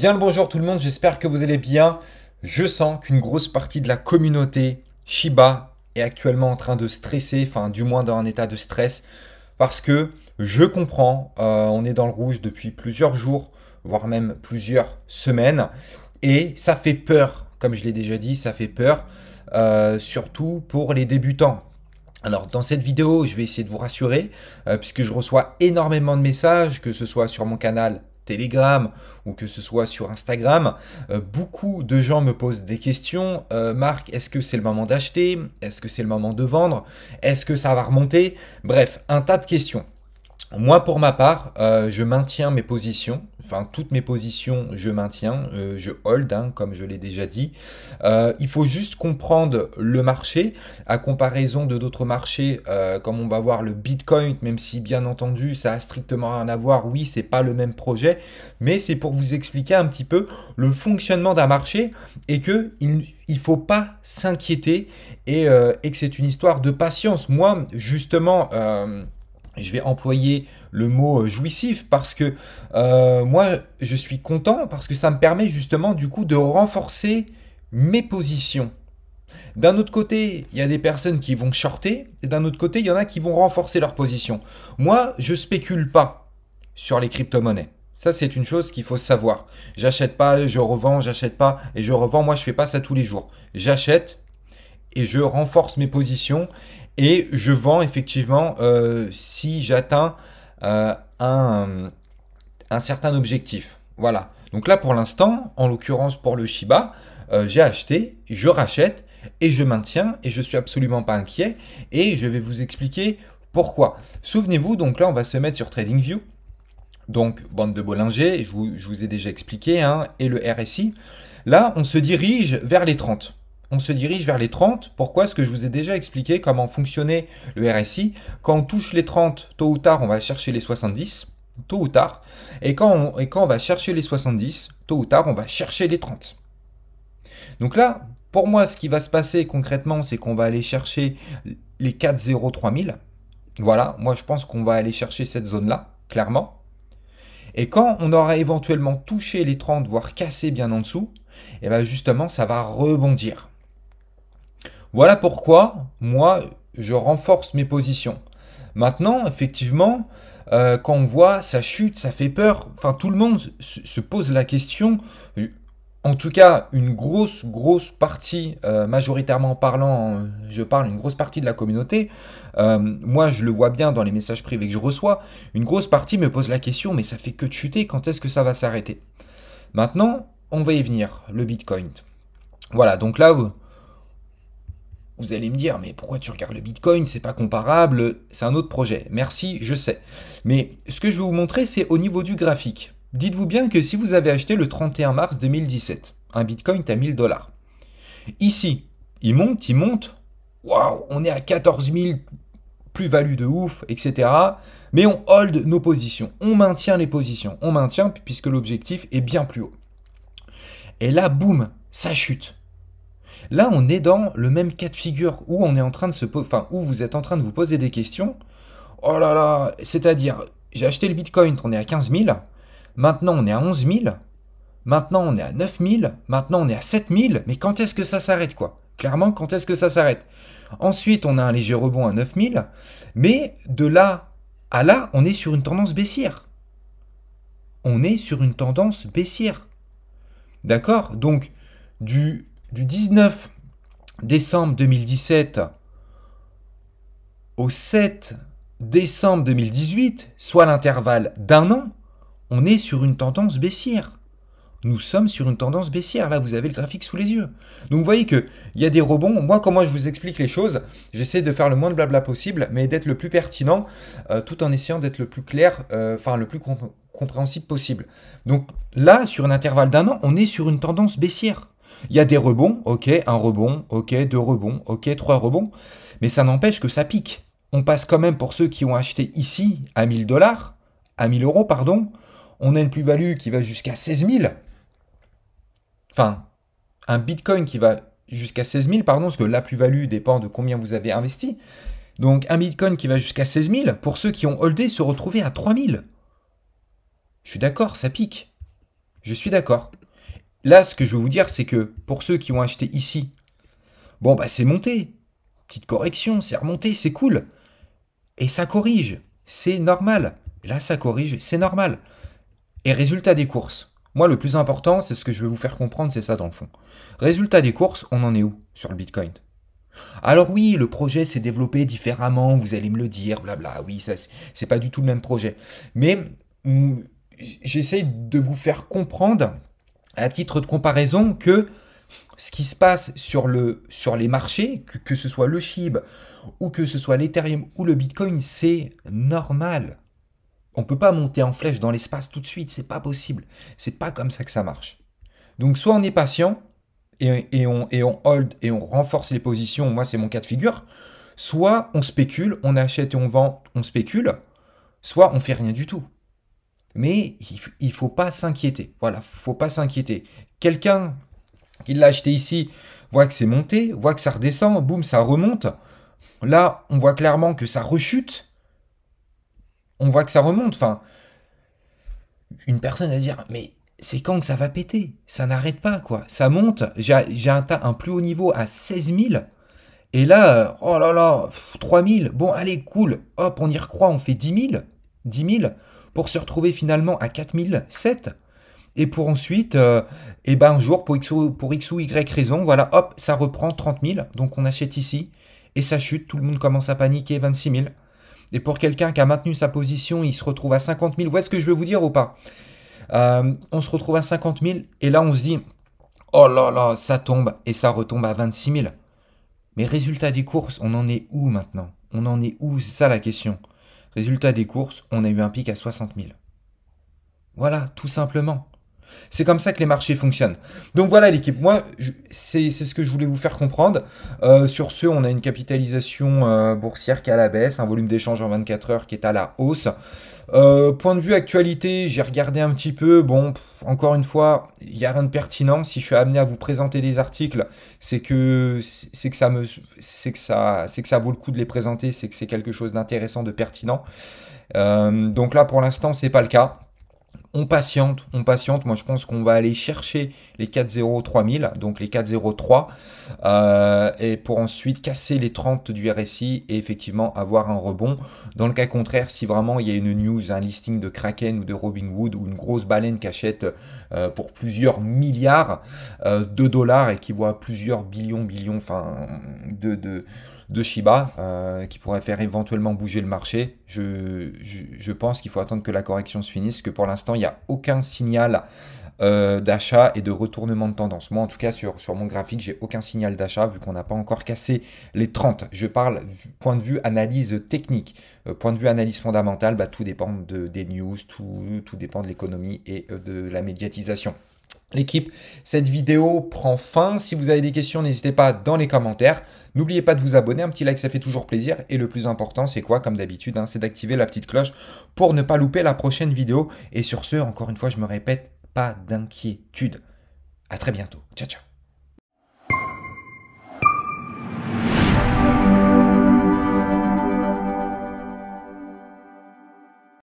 Bien le bonjour tout le monde, j'espère que vous allez bien. Je sens qu'une grosse partie de la communauté Shiba est actuellement en train de stresser, enfin du moins dans un état de stress, parce que je comprends, on est dans le rouge depuis plusieurs jours, voire même plusieurs semaines, et ça fait peur, comme je l'ai déjà dit, ça fait peur, surtout pour les débutants. Alors dans cette vidéo, je vais essayer de vous rassurer, puisque je reçois énormément de messages, que ce soit sur mon canal Telegram ou que ce soit sur Instagram. Beaucoup de gens me posent des questions. Marc, est-ce que c'est le moment d'acheter? Est-ce que c'est le moment de vendre? Est-ce que ça va remonter? Bref, un tas de questions. Moi, pour ma part, je maintiens mes positions, enfin toutes mes positions, je maintiens, je hold, hein, comme je l'ai déjà dit. Il faut juste comprendre le marché, à comparaison de d'autres marchés, comme on va voir le Bitcoin, même si bien entendu ça a strictement rien à voir, oui, c'est pas le même projet, mais c'est pour vous expliquer un petit peu le fonctionnement d'un marché et que il faut pas s'inquiéter et que c'est une histoire de patience. Moi, justement, je vais employer le mot jouissif parce que moi je suis content parce que ça me permet justement du coup de renforcer mes positions. D'un autre côté, il y a des personnes qui vont shorter et d'un autre côté, il y en a qui vont renforcer leur position. Moi, je spécule pas sur les crypto-monnaies. Ça, c'est une chose qu'il faut savoir. J'achète pas, je revends, j'achète pas et je revends. Moi, je fais pas ça tous les jours. J'achète et je renforce mes positions et je vends effectivement si j'atteins un certain objectif. Voilà. Donc là pour l'instant, en l'occurrence pour le Shiba, j'ai acheté, je rachète et je maintiens et je suis absolument pas inquiet et je vais vous expliquer pourquoi. Souvenez-vous, donc là on va se mettre sur TradingView. Donc bande de Bollinger, je vous ai déjà expliqué, hein, et le RSI. Là on se dirige vers les 30. On se dirige vers les 30. Pourquoi? Parce que je vous ai déjà expliqué comment fonctionnait le RSI. Quand on touche les 30, tôt ou tard, on va chercher les 70. Tôt ou tard. Et quand on va chercher les 70, tôt ou tard, on va chercher les 30. Donc là, pour moi, ce qui va se passer concrètement, c'est qu'on va aller chercher les 4,03000. Voilà, moi je pense qu'on va aller chercher cette zone-là, clairement. Et quand on aura éventuellement touché les 30, voire cassé bien en dessous, et bien justement, ça va rebondir. Voilà pourquoi, moi, je renforce mes positions. Maintenant, effectivement, quand on voit ça chute, ça fait peur. Enfin, tout le monde se pose la question. En tout cas, une grosse partie, majoritairement parlant, je parle une grosse partie de la communauté. Moi, je le vois bien dans les messages privés que je reçois. Une grosse partie me pose la question, mais ça fait que de chuter. Quand est-ce que ça va s'arrêter? Maintenant, on va y venir. Le Bitcoin. Voilà. Donc là, vous allez me dire, mais pourquoi tu regardes le Bitcoin? C'est pas comparable, c'est un autre projet. Merci, je sais. Mais ce que je vais vous montrer, c'est au niveau du graphique. Dites-vous bien que si vous avez acheté le 31 mars 2017, un Bitcoin à 1000 dollars. Ici, il monte. Waouh, on est à 14 000, plus-value de ouf, etc. Mais on hold nos positions. On maintient les positions. On maintient puisque l'objectif est bien plus haut. Et là, boum, ça chute. Là, on est dans le même cas de figure où on est en train de où vous êtes en train de vous poser des questions. Oh là là, c'est-à-dire, j'ai acheté le Bitcoin, on est à 15 000. Maintenant, on est à 11 000. Maintenant, on est à 9 000. Maintenant, on est à 7 000. Mais quand est-ce que ça s'arrête, quoi? Clairement, quand est-ce que ça s'arrête? Ensuite, on a un léger rebond à 9 000. Mais de là à là, on est sur une tendance baissière. On est sur une tendance baissière. D'accord? Donc, du 19 décembre 2017 au 7 décembre 2018, soit l'intervalle d'un an, on est sur une tendance baissière. Nous sommes sur une tendance baissière. Là, vous avez le graphique sous les yeux. Donc, vous voyez qu'il y a des rebonds. Moi, comment je vous explique les choses, j'essaie de faire le moins de blabla possible, mais d'être le plus pertinent, tout en essayant d'être le plus clair, le plus compréhensible possible. Donc, là, sur un intervalle d'un an, on est sur une tendance baissière. Il y a des rebonds, ok, un rebond, ok, deux rebonds, ok, trois rebonds, mais ça n'empêche que ça pique. On passe quand même pour ceux qui ont acheté ici à 1000 dollars, à 1000 euros, pardon, on a une plus-value qui va jusqu'à 16 000. Enfin, un Bitcoin qui va jusqu'à 16 000, pardon, parce que la plus-value dépend de combien vous avez investi. Donc, un Bitcoin qui va jusqu'à 16 000, pour ceux qui ont holdé, se retrouver à 3 000. Je suis d'accord, ça pique. Je suis d'accord. Là, ce que je veux vous dire, c'est que pour ceux qui ont acheté ici, bon, bah c'est monté. Petite correction, c'est remonté, c'est cool. Et ça corrige, c'est normal. Et là, ça corrige, c'est normal. Et résultat des courses. Moi, le plus important, c'est ce que je veux vous faire comprendre, c'est ça dans le fond. Résultat des courses, on en est où sur le Bitcoin? Alors oui, le projet s'est développé différemment, vous allez me le dire, blabla, oui, ça c'est pas du tout le même projet. Mais j'essaie de vous faire comprendre, à titre de comparaison, que ce qui se passe sur les marchés, que ce soit le SHIB, ou que ce soit l'Ethereum ou le Bitcoin, c'est normal. On ne peut pas monter en flèche dans l'espace tout de suite, c'est pas possible. C'est pas comme ça que ça marche. Donc soit on est patient, et on hold et on renforce les positions, moi c'est mon cas de figure, soit on spécule, on achète et on vend, on spécule, soit on fait rien du tout. Mais il faut pas s'inquiéter. Voilà, faut pas s'inquiéter. Quelqu'un qui l'a acheté ici voit que c'est monté, voit que ça redescend, boum, ça remonte. Là, on voit clairement que ça rechute. On voit que ça remonte. Enfin, une personne va se dire, mais c'est quand que ça va péter? Ça n'arrête pas, quoi. Ça monte. J'ai un plus haut niveau à 16 000. Et là, oh là là, 3 000. Bon, allez, cool. Hop, on y recroit, on fait 10 000. 10 000 pour se retrouver finalement à 4 700. Et pour ensuite, et ben un jour, pour X ou Y raison, voilà, hop, ça reprend 30 000. Donc on achète ici. Et ça chute, tout le monde commence à paniquer, 26 000. Et pour quelqu'un qui a maintenu sa position, il se retrouve à 50 000. Où est-ce que je veux vous dire ou pas? On se retrouve à 50 000 et là on se dit, oh là là, ça tombe et ça retombe à 26 000. Mais résultat des courses, on en est où maintenant? On en est où? C'est ça la question. Résultat des courses, on a eu un pic à 60 000. Voilà, tout simplement. C'est comme ça que les marchés fonctionnent. Donc voilà l'équipe, moi c'est ce que je voulais vous faire comprendre. Sur ce, on a une capitalisation boursière qui est à la baisse, un volume d'échange en 24 heures qui est à la hausse. Point de vue actualité, j'ai regardé un petit peu. Bon, encore une fois, il n'y a rien de pertinent. Si je suis amené à vous présenter des articles, c'est que ça vaut le coup de les présenter, c'est que c'est quelque chose d'intéressant, de pertinent. Donc là, pour l'instant, c'est pas le cas. On patiente, on patiente. Moi, je pense qu'on va aller chercher les 4,03 000, donc les 4,03, et pour ensuite casser les 30 du RSI et effectivement avoir un rebond. Dans le cas contraire, si vraiment il y a une news, un listing de Kraken ou de Robinhood ou une grosse baleine qui achète pour plusieurs milliards de dollars et qui voit plusieurs billions, enfin, de Shiba qui pourrait faire éventuellement bouger le marché. Je pense qu'il faut attendre que la correction se finisse, que pour l'instant, il n'y a aucun signal d'achat et de retournement de tendance. Moi, en tout cas, sur mon graphique, j'ai aucun signal d'achat vu qu'on n'a pas encore cassé les 30. Je parle point de vue analyse technique. Point de vue analyse fondamentale, bah, tout dépend des news, tout dépend de l'économie et de la médiatisation. L'équipe, cette vidéo prend fin. Si vous avez des questions, n'hésitez pas dans les commentaires. N'oubliez pas de vous abonner, un petit like, ça fait toujours plaisir. Et le plus important, c'est quoi? Comme d'habitude, c'est d'activer la petite cloche pour ne pas louper la prochaine vidéo. Et sur ce, encore une fois, je me répète, pas d'inquiétude. À très bientôt. Ciao, ciao.